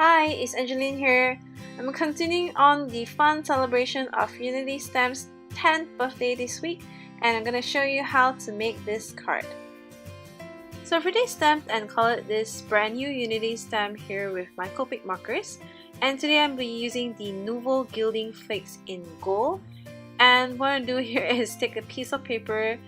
Hi, it's Angeline here. I'm continuing on the fun celebration of Unity Stamp's 10th birthday this week, and I'm going to show you how to make this card. So I've already stamped and colored this brand new Unity stamp here with my Copic markers, and today I'm be using the Nuvo Gilding Flakes in gold. And what I'm going to do here is take a piece of paper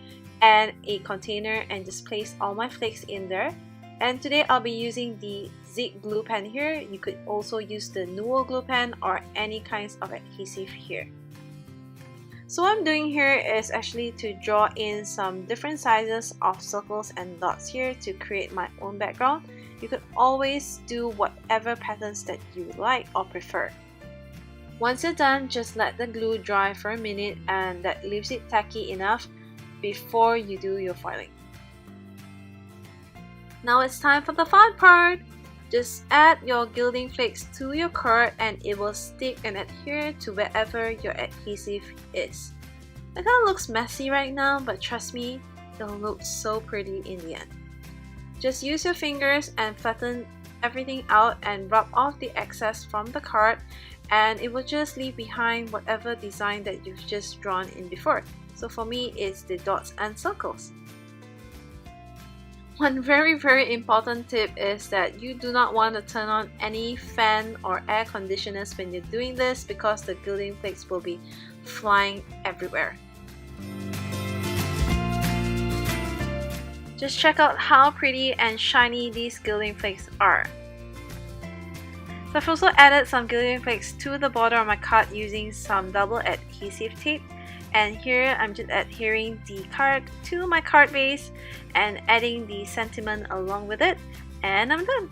and a container and just place all my flakes in there. And today I'll be using the Zig glue pen here. You could also use the Nuvo glue pen or any kinds of adhesive here. So what I'm doing here is actually to draw in some different sizes of circles and dots here to create my own background. You could always do whatever patterns that you like or prefer. Once you're done, just let the glue dry for a minute, and that leaves it tacky enough before you do your foiling. Now it's time for the fun part! Just add your gilding flakes to your card and it will stick and adhere to wherever your adhesive is. It kind of looks messy right now, but trust me, it'll look so pretty in the end. Just use your fingers and flatten everything out and rub off the excess from the card, and it will just leave behind whatever design that you've just drawn in before. So for me, it's the dots and circles. One very important tip is that you do not want to turn on any fan or air conditioners when you're doing this, because the gilding flakes will be flying everywhere. Just check out how pretty and shiny these gilding flakes are. So I've also added some gilding flakes to the border of my card using some double adhesive tape. And here I'm just adhering the card to my card base and adding the sentiment along with it, and I'm done.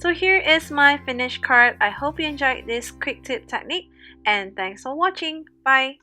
So here is my finished card. I hope you enjoyed this quick tip technique, and thanks for watching. Bye!